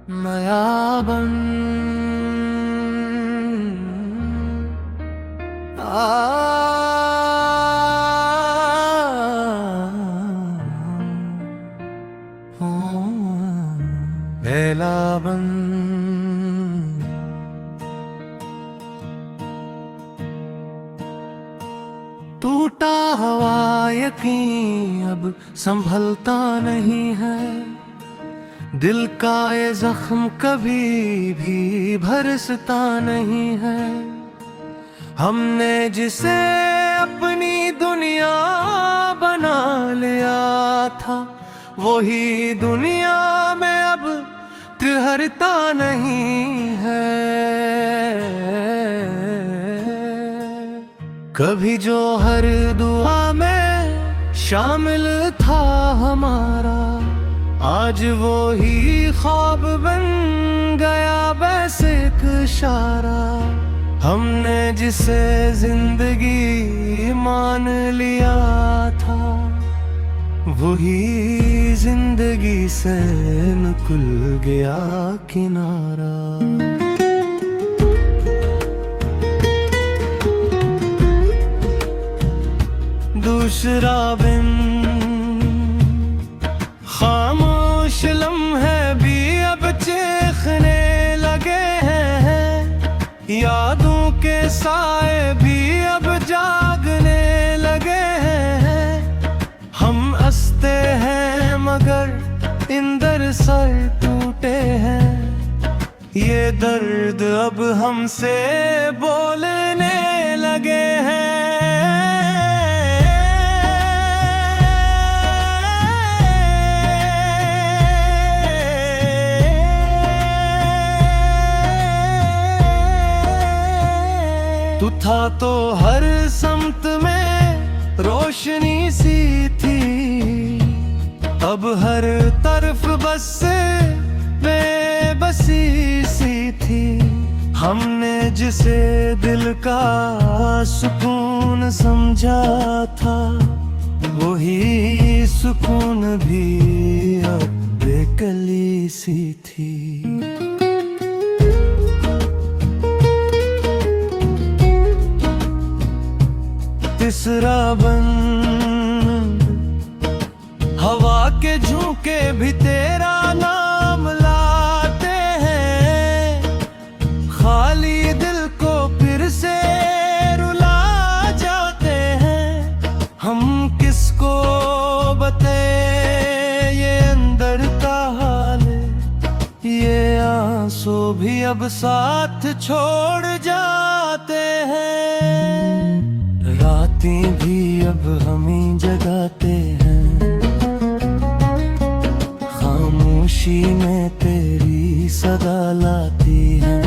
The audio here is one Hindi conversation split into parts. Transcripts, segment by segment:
नया बन पहला बन टूटा हुआ यकीन अब संभलता नहीं है। दिल का ये जख्म कभी भी भरसता नहीं है। हमने जिसे अपनी दुनिया बना लिया था, वही दुनिया में अब ठहरता नहीं है। कभी जो हर दुआ में शामिल था हमारा, आज वो ही ख्वाब बन गया बस एक इशारा। हमने जिसे जिंदगी मान लिया था, वही जिंदगी से निकल गया किनारा। दूसरा बिन खामोश लम्हे भी अब चीखने लगे हैं। यादों के साए भी अब जागने लगे हैं। हम हंसते हैं मगर इंदर सर टूटे हैं। ये दर्द अब हमसे बोलने लगे हैं। तू था तो हर समत में रोशनी सी थी, अब हर तरफ बस बेबसी सी थी। हमने जिसे दिल का सुकून समझा था, वही सुकून भी अब बेकली सी थी। तीसरा बन हवा के झोंके भी तेरा नाम लाते हैं। खाली दिल को फिर से रुला जाते हैं। हम किसको बताए ये अंदर का हाल, ये आंसू भी अब साथ छोड़ जाते हैं। रातें भी अब हमें जगाते हैं। खामोशी में तेरी सदा लाती है।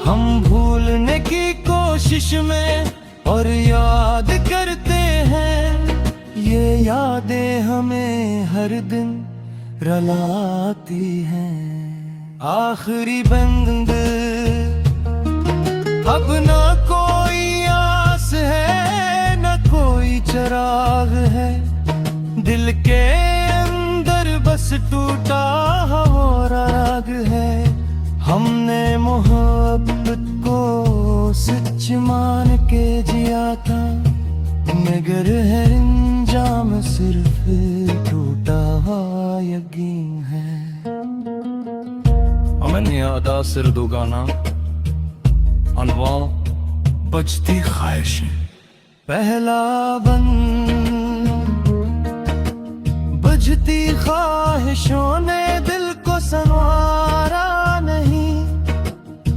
हम भूलने की कोशिश में और याद करते हैं। ये यादें हमें हर दिन रुलाती हैं। आखिरी बंद अब ना कोई आस है, न कोई चिराग है। दिल के अंदर बस टूटा हुआ राग है। हमने मोहब्बत को सच मान के जिया था, मगर है अंजाम सिर्फ टूटा हुआ यकीन है। मैंने अदा सिर दुगाना अनवा बजती ख्वाहिशें। पहला बन बजती ख्वाहिशों ने दिल को संवारा नहीं।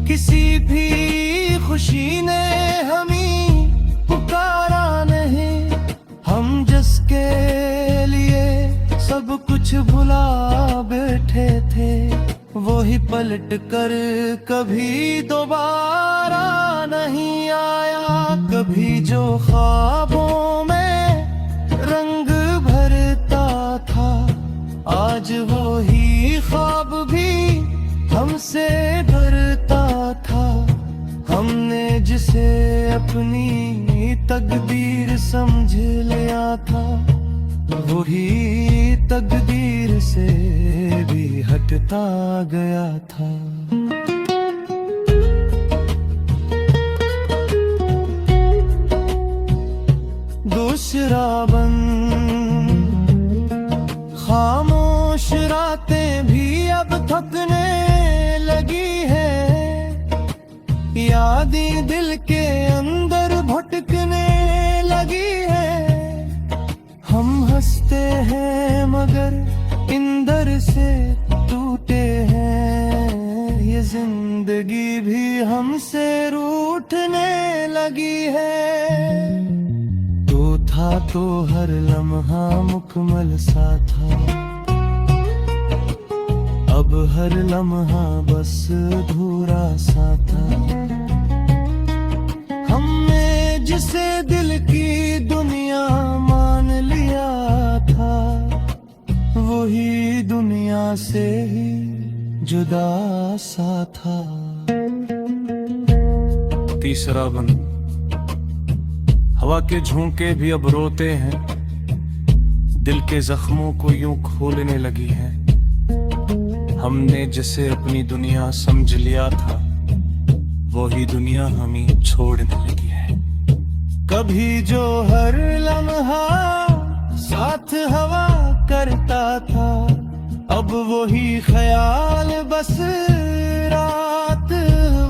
किसी भी खुशी ने हमें पुकारा नहीं। हम जिसके लिए सब कुछ भुला बैठे थे, वो ही पलट कर कभी दोबारा नहीं आया। कभी जो ख्वाबों में रंग भरता था, आज वो ही ख्वाब भी हमसे डरता था। हमने जिसे अपनी तकदीर समझ लिया था, वही तकदीर से भी हट मिटता गया था। दूसरा बंद खामोश रातें भी अब थकने लगी है, यादें दिल के अंदर भटकने लगी है। हम हंसते हैं मगर इंदर से टूटे हैं, ये जिंदगी भी हमसे रूठने लगी है। था तो हर लम्हा मुकम्मल सा था, अब हर लम्हा बस अधूरा सा था। हमने जिसे दिल की दुनिया मान लिया था, वही दुनिया से ही जुदा सा था। तीसरा बंद हवा के झोंके भी अब रोते हैं, दिल के जख्मों को यूं खोलने लगी है। हमने जिसे अपनी दुनिया समझ लिया था, वही दुनिया हमें छोड़ने लगी है। कभी जो हर लम्हा साथ हवा करता था, अब वही ख्याल बस रात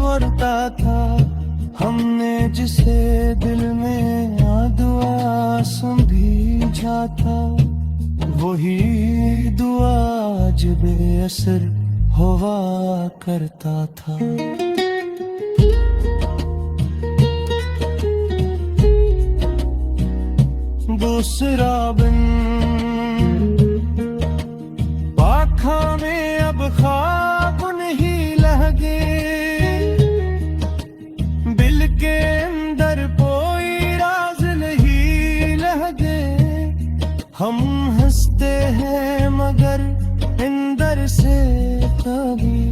वरता था। हमने जिसे दिल में दुआ समझा था, वही दुआ आज बेअसर हुआ करता था। दूसरा बंद पाखा में अब ख्वाब नहीं लगे, दिल के अंदर कोई राज नहीं लगे। हम हंसते हैं मगर अंदर से कभी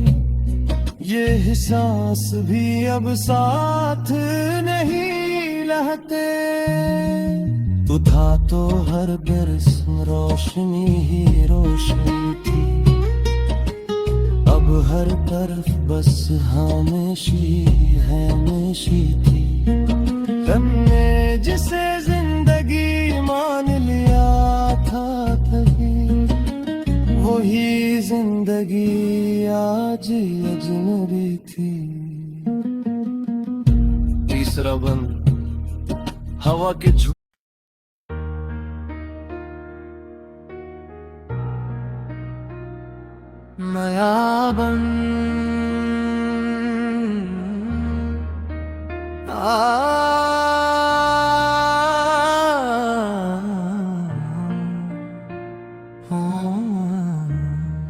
ये एहसास भी अब साथ नहीं रहते। तू था तो हर बरस रोशनी ही रोशनी थी, अब हर तरफ बस खामोशी है खामोशी थी। तुमने जिसे जिंदगी मान लिया था तभी, वही जिंदगी आज अजनबी थी। तीसरा बंद हवा के नया बन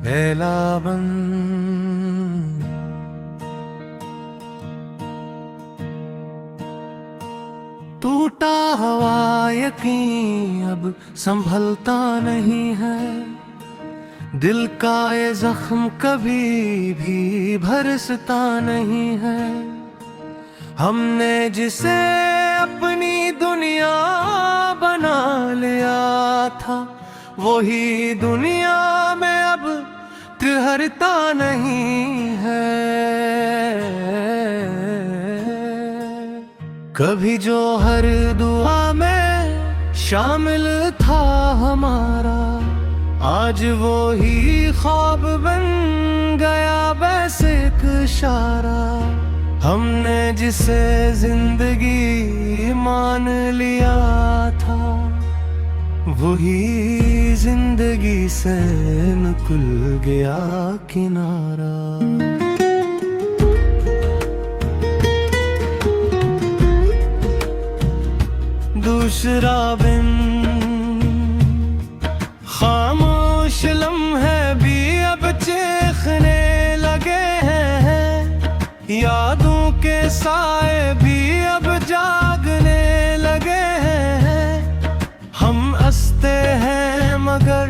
पहला बन टूटा हवा यकीन अब संभलता नहीं है, दिल का ये जख्म कभी भी भरसता नहीं है। हमने जिसे अपनी दुनिया बना लिया था, वही दुनिया में अब ठहरता नहीं है। कभी जो हर दुआ में शामिल था हमारा, आज वो ही ख्वाब बन गया बस एक इशारा। हमने जिसे जिंदगी मान लिया था, वही जिंदगी से निकल गया किनारा। दूसरा बिन खामोश लम्हे भी अब चीखने लगे हैं, यादों के साए भी अब जागने लगे हैं। हम हंसते हैं मगर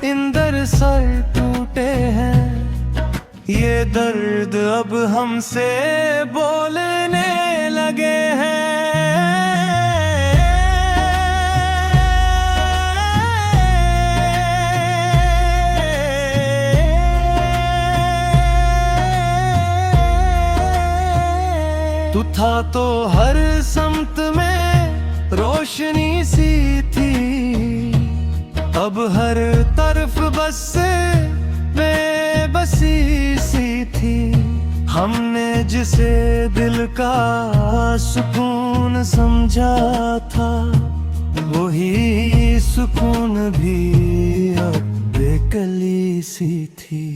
इंदर सर टूटे हैं, ये दर्द अब हमसे बोलने लगे हैं। रोशनी सी थी, अब हर तरफ बस बेबसी सी थी। हमने जिसे दिल का सुकून समझा था, वही सुकून भी अब बेकली सी थी।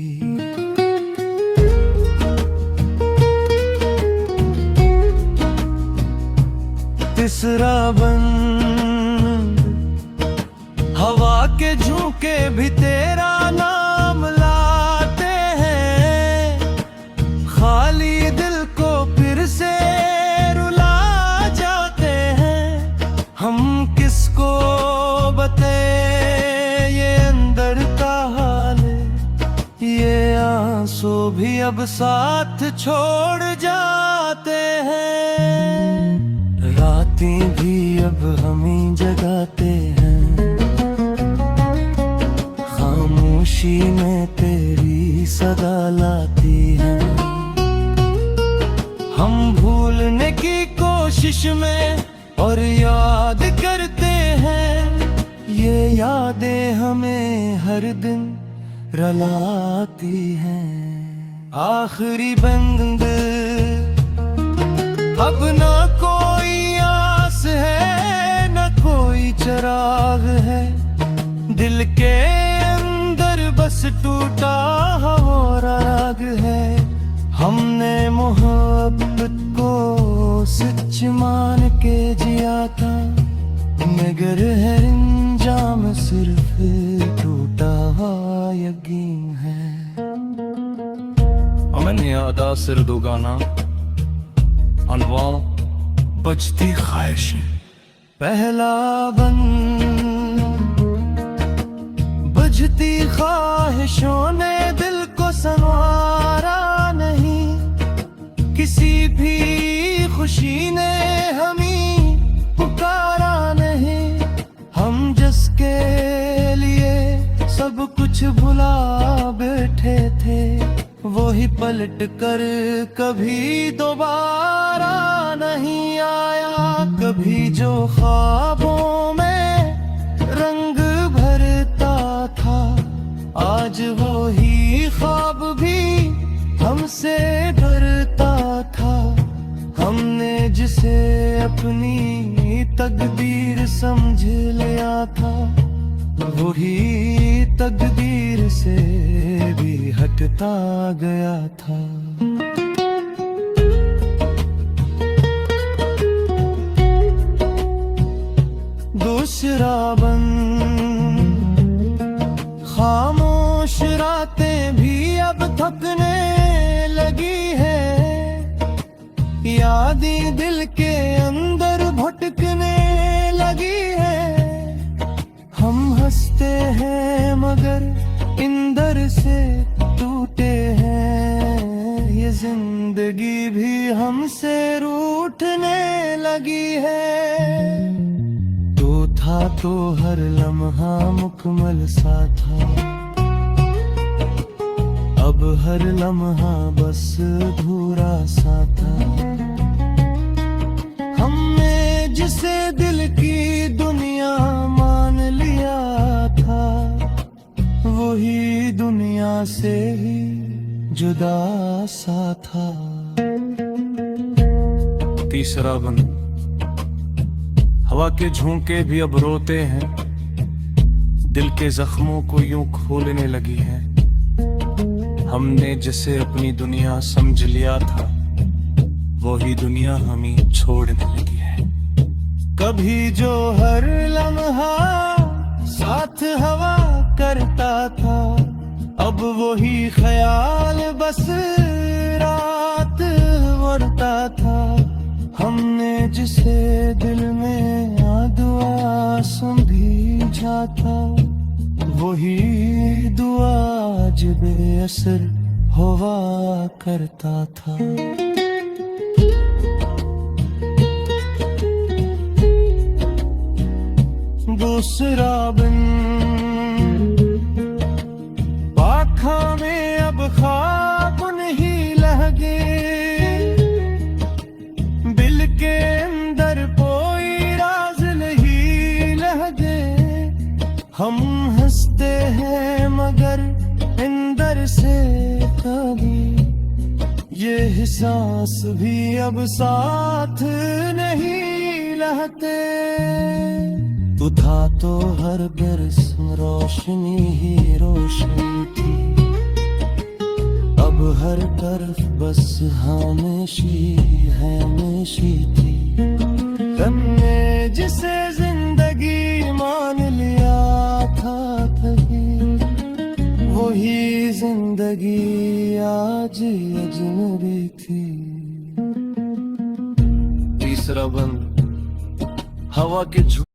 तीसरा बंद, हवा के झोंके भी तेरा नाम लाते हैं, खाली दिल को फिर से रुला जाते हैं। हम किसको बताए ये अंदर का हाल, ये आंसू भी अब साथ छोड़ जाते हैं। रातें भी अब हम ही जगाते हैं, खामोशी में तेरी सदा लाती है। हम भूलने की कोशिश में और याद करते हैं, ये यादें हमें हर दिन रुलाती हैं। आखिरी बंद, अब ना कोई आस है न कोई चिराग है, दिल के अंदर बस टूटा हुआ राग है। हमने मोहब्बत को सच मान के जिया था, मगर है अंजाम सिर्फ टूटा हुआ यकीन है। मैंने यादा सिर दो गाना अनवा बजती ख्वाहिशें। पहला बंद, बुझती ख्वाहिशों ने दिल को संवारा नहीं, किसी भी खुशी ने हमें पुकारा नहीं। हम जिसके लिए सब कुछ भुला बैठे थे, वो ही पलट कर कभी दोबारा नहीं आया। कभी जो ख्वाबों में रंग भरता था, आज वो ही ख्वाब भी हमसे डरता था। हमने जिसे अपनी तकदीर समझ लिया था, वही तकदीर से भी हटता गया था। दूसरा बंद, खामोश रातें भी अब थकने लगी है, यादें दिल के अंदर भटकने लगी है। हम हंसते हैं मगर इंदर से टूटे हैं, ये जिंदगी भी हमसे रूठने लगी है। तो था तो हर लम्हा मुकम्मल सा था, अब हर लम्हा बस अधूरा सा था। हमने जिसे दिल की दुनिया मान लिया था, वही दुनिया से ही जुदा सा था। तीसरा बंद, हवा के झोंके भी अब रोते हैं, दिल के जख्मों को यूं खोलने लगी है। हमने जिसे अपनी दुनिया समझ लिया था, वही दुनिया हमें छोड़ने लगी है। कभी जो हर लम्हा साथ हवा करता था, अब वही ख्याल बस रात वरता था। हमने जिसे दिल में दुआ समझा था, वही दुआ आज बेअसर हुआ करता था। दूसरा बंद, पाखा में अब ख्वाब नहीं लगे, दिल के अंदर कोई राज नहीं हम हंसते हैं मगर अंदर से खाली, ये एहसास भी अब साथ नहीं रहते। तू था तो हर बरस रोशनी ही रोशनी थी, अब हर तरफ बस खामोशी है खामोशी थी। तन्ने जिसे जिंदगी मान लिया था कभी, वही जिंदगी आज अजनबी थी। तीसरा बंद, हवा के